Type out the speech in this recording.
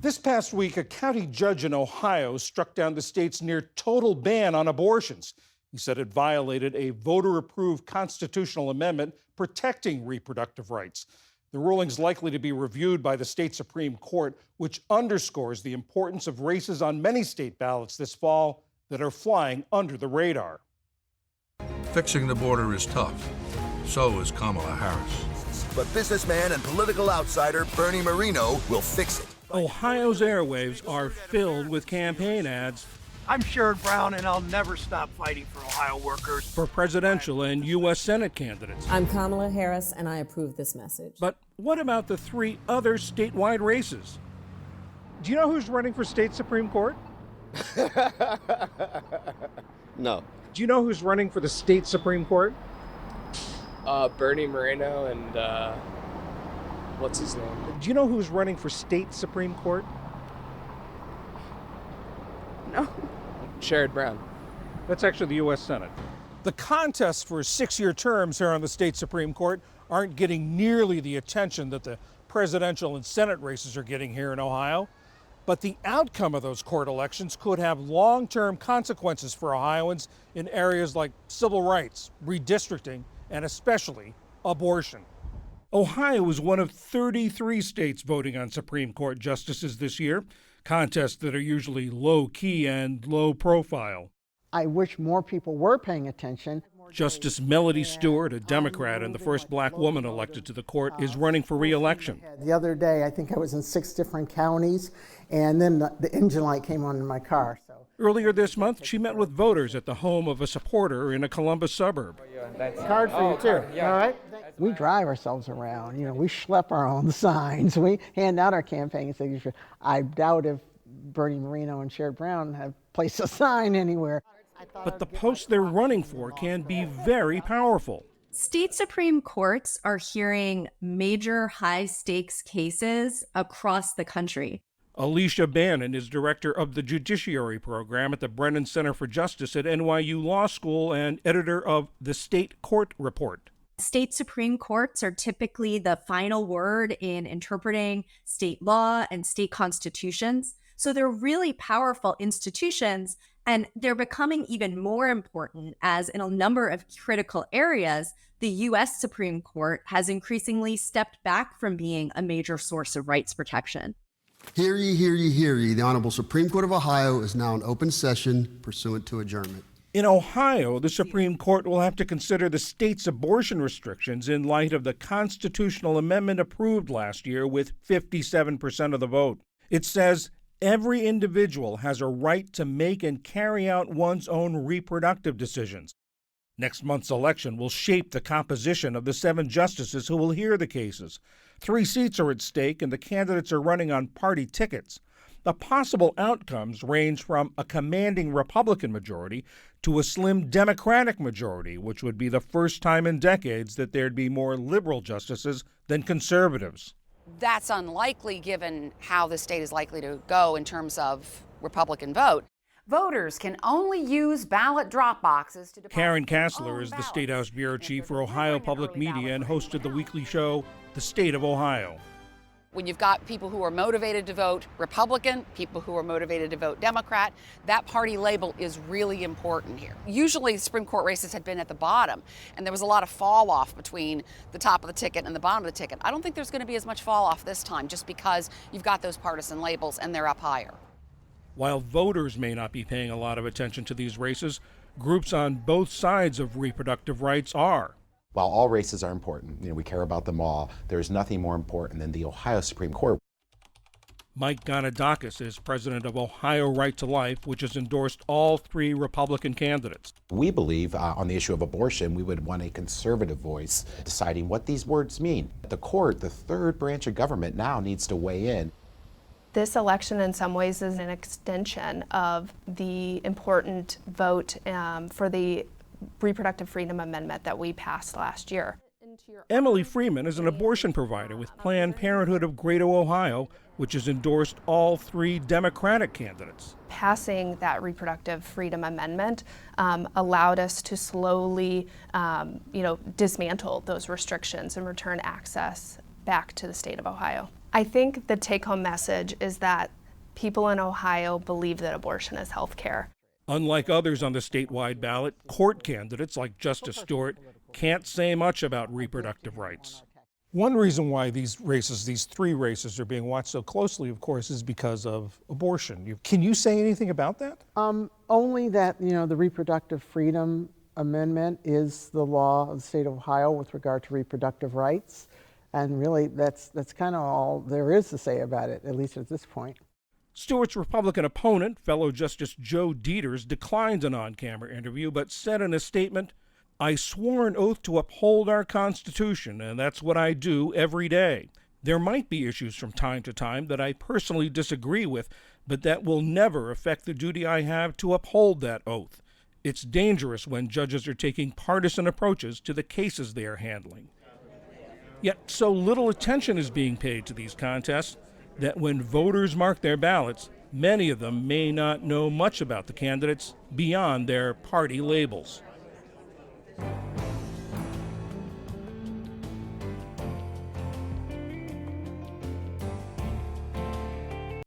This past week, a county judge in Ohio struck down the state's near total ban on abortions. He said it violated a voter-approved constitutional amendment protecting reproductive rights. The ruling's likely to be reviewed by the state Supreme Court, which underscores the importance of races on many state ballots this fall that are flying under the radar. Fixing the border is tough. So is Kamala Harris. But businessman and political outsider Bernie Moreno will fix it. Ohio's airwaves are filled with campaign ads. I'm Sherrod Brown, and I'll never stop fighting for Ohio workers. For presidential and U.S. Senate candidates. I'm Kamala Harris, and I approve this message. But what about the 3 other statewide races? Do you know who's running for state Supreme Court? No. Do you know who's running for the state Supreme Court? Bernie Moreno and what's his name? Do you know who's running for state Supreme Court? No. Sherrod Brown. That's actually the U.S. Senate. The contests for 6-year terms here on the state Supreme Court aren't getting nearly the attention that the presidential and Senate races are getting here in Ohio. But the outcome of those court elections could have long-term consequences for Ohioans in areas like civil rights, redistricting, and especially abortion. Ohio is one of 33 states voting on Supreme Court justices this year, contests that are usually low-key and low-profile. I wish more people were paying attention. Justice Melody Stewart, a Democrat and the first black woman elected to the court, is running for re-election. The other day, I think I was in 6 different counties, and then the engine light came on in my car. Earlier this month, she met with voters at the home of a supporter in a Columbus suburb. Card for you, too. All right? We drive ourselves around. You know, we schlep our own signs. We hand out our campaign signatures. I doubt if Bernie Moreno and Sherrod Brown have placed a sign anywhere. But the posts they're running for can be very powerful. State Supreme Courts are hearing major high-stakes cases across the country. Alicia Bannon is director of the Judiciary Program at the Brennan Center for Justice at NYU Law School and editor of the State Court Report. State Supreme Courts are typically the final word in interpreting state law and state constitutions. So they're really powerful institutions, and they're becoming even more important as in a number of critical areas, the U.S. Supreme Court has increasingly stepped back from being a major source of rights protection. Hear ye, hear ye, hear ye. The Honorable Supreme Court of Ohio is now in open session pursuant to adjournment. In Ohio, the Supreme Court will have to consider the state's abortion restrictions in light of the constitutional amendment approved last year with 57% of the vote. It says every individual has a right to make and carry out one's own reproductive decisions. Next month's election will shape the composition of the 7 justices who will hear the cases. 3 seats are at stake, and the candidates are running on party tickets. The possible outcomes range from a commanding Republican majority to a slim Democratic majority, which would be the first time in decades that there'd be more liberal justices than conservatives. That's unlikely given how the state is likely to go in terms of Republican vote. Voters can only use ballot drop boxes to deposit. Karen Kassler is the State House Bureau Chief for Ohio Public Media and hosted the weekly show, The State of Ohio. When you've got people who are motivated to vote Republican, people who are motivated to vote Democrat, that party label is really important here. Usually the Supreme Court races had been at the bottom, and there was a lot of fall off between the top of the ticket and the bottom of the ticket. I don't think there's going to be as much fall off this time just because you've got those partisan labels and they're up higher. While voters may not be paying a lot of attention to these races, groups on both sides of reproductive rights are. While all races are important, we care about them all, there is nothing more important than the Ohio Supreme Court. Mike Ganadakis is president of Ohio Right to Life, which has endorsed all 3 Republican candidates. We believe on the issue of abortion, we would want a conservative voice deciding what these words mean. The court, the third branch of government, now needs to weigh in. This election in some ways is an extension of the important vote for the Reproductive Freedom Amendment that we passed last year. Emily Freeman is an abortion provider with Planned Parenthood of Greater Ohio, which has endorsed all 3 Democratic candidates. Passing that Reproductive Freedom Amendment allowed us to slowly, dismantle those restrictions and return access back to the state of Ohio. I think the take-home message is that people in Ohio believe that abortion is health care. Unlike others on the statewide ballot, court candidates like Justice Stewart can't say much about reproductive rights. One reason why these three races, are being watched so closely, of course, is because of abortion. Can you say anything about that? Only that, the Reproductive Freedom Amendment is the law of the state of Ohio with regard to reproductive rights. And really, that's kind of all there is to say about it, at least at this point. Stewart's Republican opponent, fellow Justice Joe Deters, declined an on-camera interview, but said in a statement, "I swore an oath to uphold our Constitution, and that's what I do every day. There might be issues from time to time that I personally disagree with, but that will never affect the duty I have to uphold that oath. It's dangerous when judges are taking partisan approaches to the cases they are handling." Yet so little attention is being paid to these contests that when voters mark their ballots, many of them may not know much about the candidates beyond their party labels.